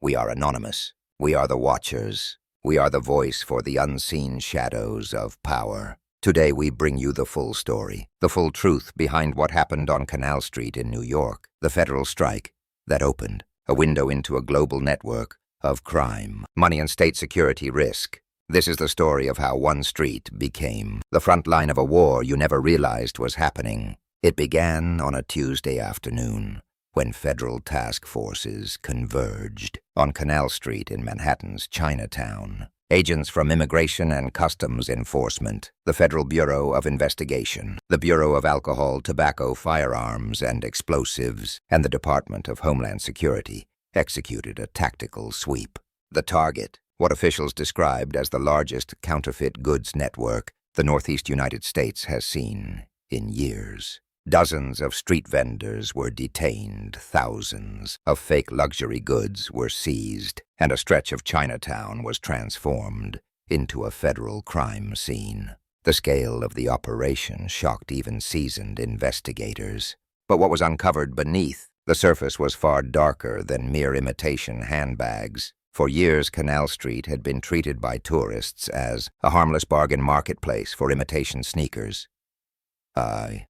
We are anonymous. We are the watchers. We are the voice for the unseen shadows of power. Today we bring you the full story, the full truth behind what happened on Canal Street in New York, the federal strike that opened a window into a global network of crime, money and state security risk. This is the story of how one street became the front line of a war you never realized was happening. It began on a Tuesday afternoon when federal task forces converged on Canal Street in Manhattan's Chinatown. Agents from Immigration and Customs Enforcement, the Federal Bureau of Investigation, the Bureau of Alcohol, Tobacco, Firearms, and Explosives, and the Department of Homeland Security executed a tactical sweep. The target, what officials described as the largest counterfeit goods network the Northeast United States has seen in years. Dozens of street vendors were detained, thousands of fake luxury goods were seized, and a stretch of Chinatown was transformed into a federal crime scene. The scale of the operation shocked even seasoned investigators. But what was uncovered beneath the surface was far darker than mere imitation handbags. For years, Canal Street had been treated by tourists as a harmless bargain marketplace for imitation sneakers,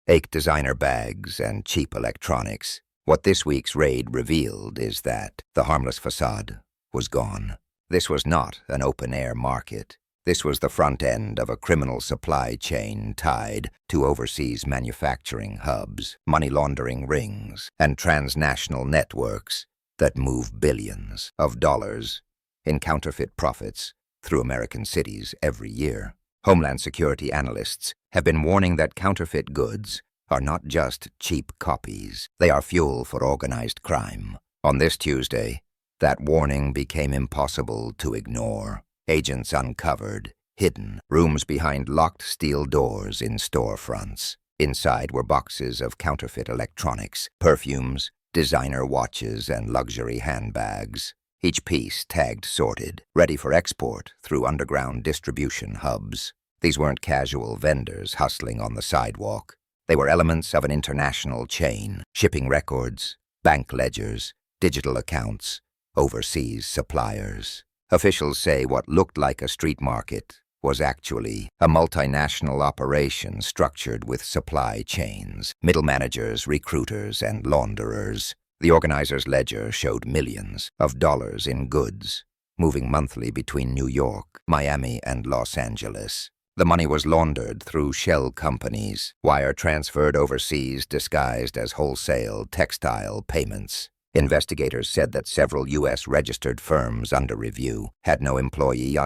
fake designer bags, and cheap electronics. What this week's raid revealed is that the harmless facade was gone. This was not an open-air market. This was the front end of a criminal supply chain tied to overseas manufacturing hubs, money laundering rings, and transnational networks that move billions of dollars in counterfeit profits through American cities every year. Homeland Security analysts have been warning that counterfeit goods are not just cheap copies. They are fuel for organized crime. On this Tuesday, that warning became impossible to ignore. Agents uncovered hidden rooms behind locked steel doors in storefronts. Inside were boxes of counterfeit electronics, perfumes, designer watches, and luxury handbags. Each piece tagged sorted, ready for export through underground distribution hubs. These weren't casual vendors hustling on the sidewalk. They were elements of an international chain, shipping records, bank ledgers, digital accounts, overseas suppliers. Officials say what looked like a street market was actually a multinational operation structured with supply chains, middle managers, recruiters, and launderers. The organizer's ledger showed millions of dollars in goods, moving monthly between New York, Miami, and Los Angeles. The money was laundered through shell companies, wire transferred overseas disguised as wholesale textile payments. Investigators said that several U.S.-registered firms under review had no employee,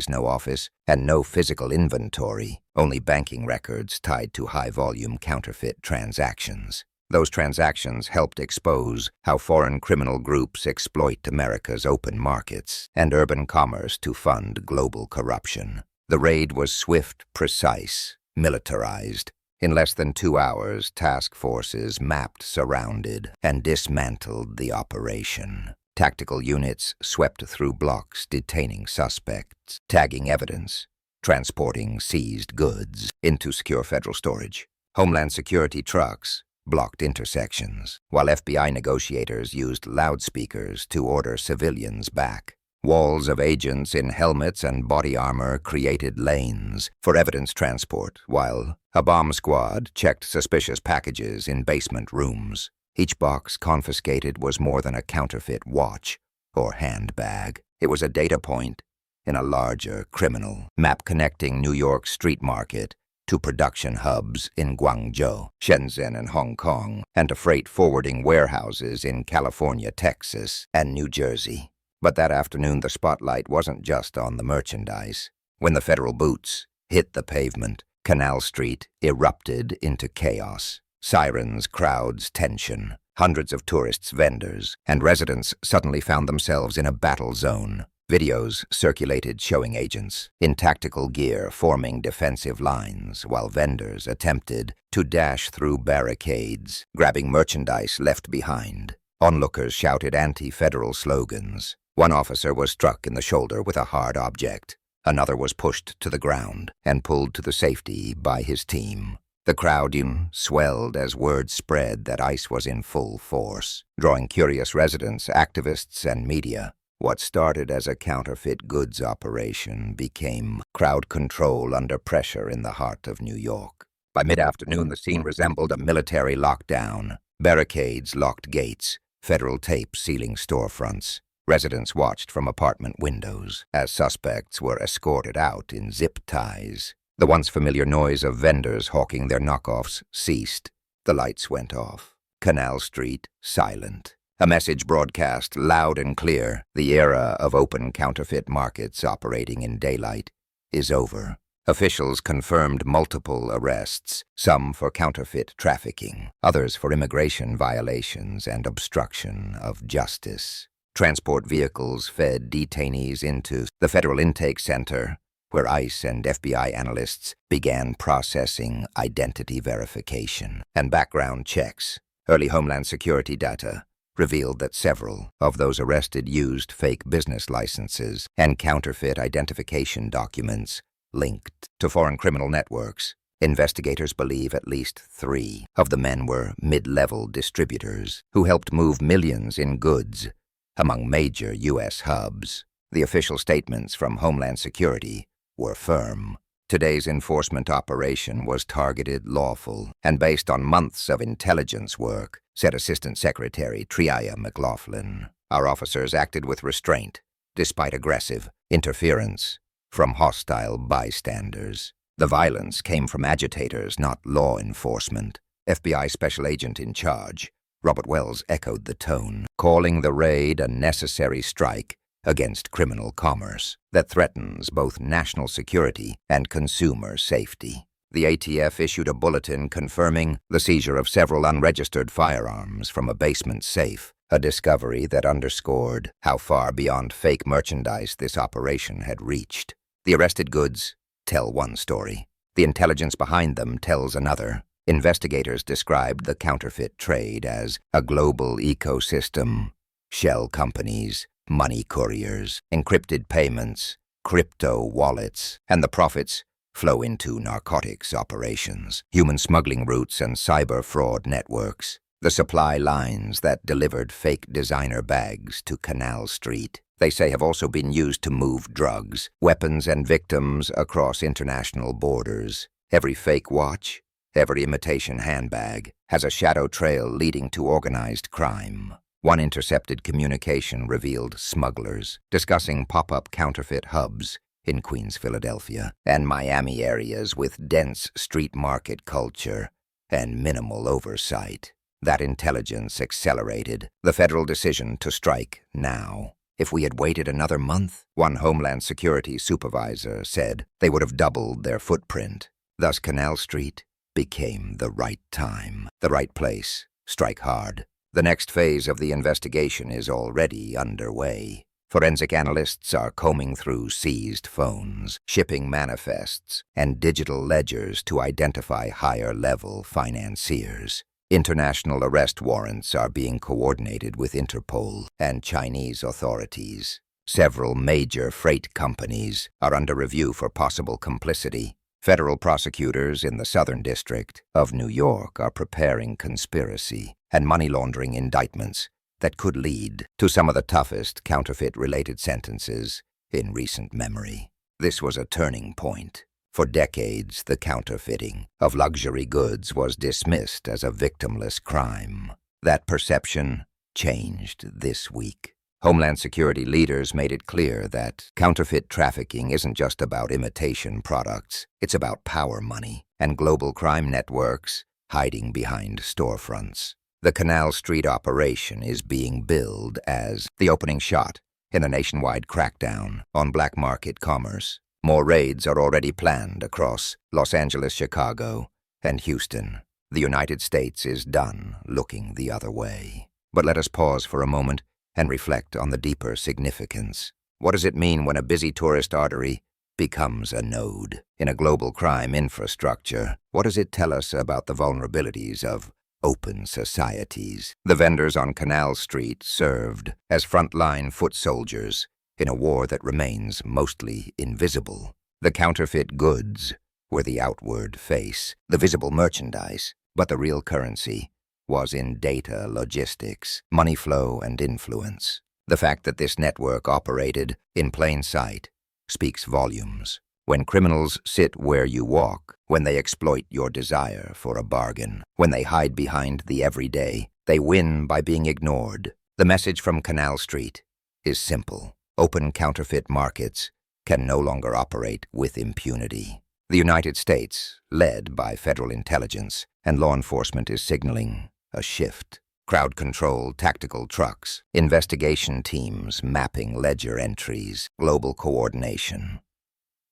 no office, and no physical inventory, only banking records tied to high-volume counterfeit transactions. Those transactions helped expose how foreign criminal groups exploit America's open markets and urban commerce to fund global corruption. The raid was swift, precise, militarized. In less than 2 hours, task forces mapped, surrounded, and dismantled the operation. Tactical units swept through blocks, detaining suspects, tagging evidence, transporting seized goods into secure federal storage. Homeland Security trucks blocked intersections, while FBI negotiators used loudspeakers to order civilians back. Walls of agents in helmets and body armor created lanes for evidence transport, while a bomb squad checked suspicious packages in basement rooms. Each box confiscated was more than a counterfeit watch or handbag. It was a data point in a larger criminal map connecting New York's street market to production hubs in Guangzhou, Shenzhen, and Hong Kong, and to freight forwarding warehouses in California, Texas, and New Jersey. But that afternoon, the spotlight wasn't just on the merchandise. When the federal boots hit the pavement, Canal Street erupted into chaos. Sirens, crowds, tension. Hundreds of tourists, vendors, and residents suddenly found themselves in a battle zone. Videos circulated showing agents in tactical gear forming defensive lines, while vendors attempted to dash through barricades, grabbing merchandise left behind. Onlookers shouted anti-federal slogans. One officer was struck in the shoulder with a hard object. Another was pushed to the ground and pulled to the safety by his team. The crowd swelled as word spread that ICE was in full force, drawing curious residents, activists, and media. What started as a counterfeit goods operation became crowd control under pressure in the heart of New York. By mid-afternoon, the scene resembled a military lockdown. Barricades locked gates, federal tape sealing storefronts. Residents watched from apartment windows as suspects were escorted out in zip ties. The once familiar noise of vendors hawking their knockoffs ceased. The lights went off. Canal Street silent. A message broadcast loud and clear: the era of open counterfeit markets operating in daylight is over. Officials confirmed multiple arrests, some for counterfeit trafficking, others for immigration violations and obstruction of justice. Transport vehicles fed detainees into the Federal Intake Center, where ICE and FBI analysts began processing identity verification and background checks. Early Homeland Security data revealed that several of those arrested used fake business licenses and counterfeit identification documents linked to foreign criminal networks. Investigators believe at least 3 of the men were mid-level distributors who helped move millions in goods among major U.S. hubs. The official statements from Homeland Security were firm. Today's enforcement operation was targeted, lawful, and based on months of intelligence work, said Assistant Secretary Triaya McLaughlin. Our officers acted with restraint, despite aggressive interference from hostile bystanders. The violence came from agitators, not law enforcement. FBI Special Agent in charge, Robert Wells, echoed the tone, calling the raid a necessary strike against criminal commerce that threatens both national security and consumer safety. The ATF issued a bulletin confirming the seizure of several unregistered firearms from a basement safe, a discovery that underscored how far beyond fake merchandise this operation had reached. The arrested goods tell one story. The intelligence behind them tells another. Investigators described the counterfeit trade as a global ecosystem: shell companies, money couriers, encrypted payments, crypto wallets, and the profits flow into narcotics operations, human smuggling routes, and cyber fraud networks. The supply lines that delivered fake designer bags to Canal Street, they say, have also been used to move drugs, weapons, and victims across international borders. Every fake watch, every imitation handbag has a shadow trail leading to organized crime. One intercepted communication revealed smugglers discussing pop-up counterfeit hubs in Queens, Philadelphia, and Miami areas with dense street market culture and minimal oversight. That intelligence accelerated the federal decision to strike now. If we had waited another month, one Homeland Security supervisor said, they would have doubled their footprint. Thus, Canal Street became the right time, the right place. Strike hard. The next phase of the investigation is already underway. Forensic analysts are combing through seized phones, shipping manifests, and digital ledgers to identify higher-level financiers. International arrest warrants are being coordinated with Interpol and Chinese authorities. Several major freight companies are under review for possible complicity. Federal prosecutors in the Southern District of New York are preparing conspiracy and money laundering indictments that could lead to some of the toughest counterfeit-related sentences in recent memory. This was a turning point. For decades, the counterfeiting of luxury goods was dismissed as a victimless crime. That perception changed this week. Homeland Security leaders made it clear that counterfeit trafficking isn't just about imitation products. It's about power money and global crime networks hiding behind storefronts. The Canal Street operation is being billed as the opening shot in a nationwide crackdown on black market commerce. More raids are already planned across Los Angeles, Chicago, and Houston. The United States is done looking the other way. But let us pause for a moment and reflect on the deeper significance. What does it mean when a busy tourist artery becomes a node in a global crime infrastructure? What does it tell us about the vulnerabilities of open societies? The vendors on Canal Street served as frontline foot soldiers in a war that remains mostly invisible. The counterfeit goods were the outward face, the visible merchandise, but the real currency was in data, logistics, money flow, and influence. The fact that this network operated in plain sight speaks volumes. When criminals sit where you walk, when they exploit your desire for a bargain, when they hide behind the everyday, they win by being ignored. The message from Canal Street is simple. Open counterfeit markets can no longer operate with impunity. The United States, led by federal intelligence and law enforcement, is signaling a shift. Crowd control, tactical trucks, investigation teams mapping ledger entries, global coordination.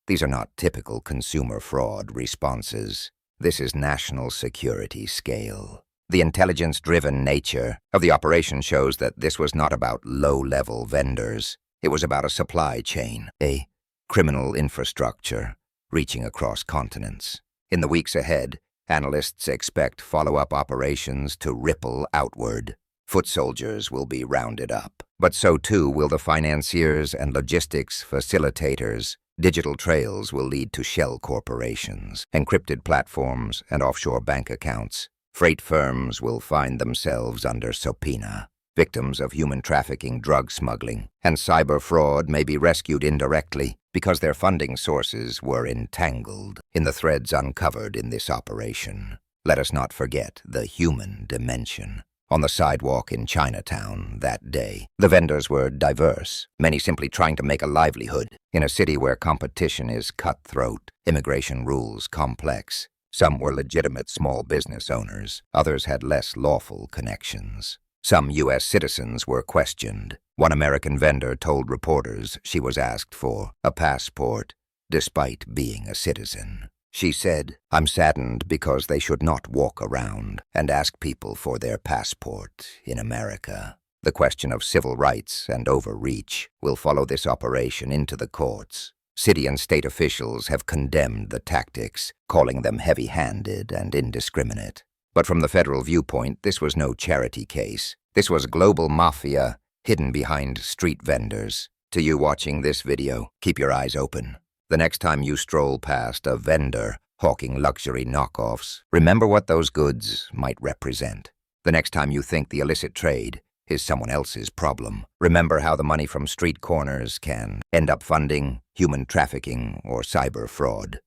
These are not typical consumer fraud responses. This is national security scale. The intelligence-driven nature of the operation shows that this was not about low-level vendors. It was about a supply chain, a criminal infrastructure reaching across continents. In the weeks ahead, analysts expect follow-up operations to ripple outward. Foot soldiers will be rounded up, but so too will the financiers and logistics facilitators. Digital trails will lead to shell corporations, encrypted platforms, and offshore bank accounts. Freight firms will find themselves under subpoena. Victims of human trafficking, drug smuggling, and cyber fraud may be rescued indirectly because their funding sources were entangled in the threads uncovered in this operation. Let us not forget the human dimension. On the sidewalk in Chinatown that day, the vendors were diverse, many simply trying to make a livelihood. In a city where competition is cutthroat, immigration rules complex, some were legitimate small business owners, others had less lawful connections. Some U.S. citizens were questioned. One American vendor told reporters she was asked for a passport despite being a citizen. She said, "I'm saddened because they should not walk around and ask people for their passport in America." The question of civil rights and overreach will follow this operation into the courts. City and state officials have condemned the tactics, calling them heavy-handed and indiscriminate. But from the federal viewpoint, this was no charity case. This was global mafia hidden behind street vendors. To you watching this video, keep your eyes open. The next time you stroll past a vendor hawking luxury knockoffs, remember what those goods might represent. The next time you think the illicit trade is someone else's problem, remember how the money from street corners can end up funding human trafficking or cyber fraud.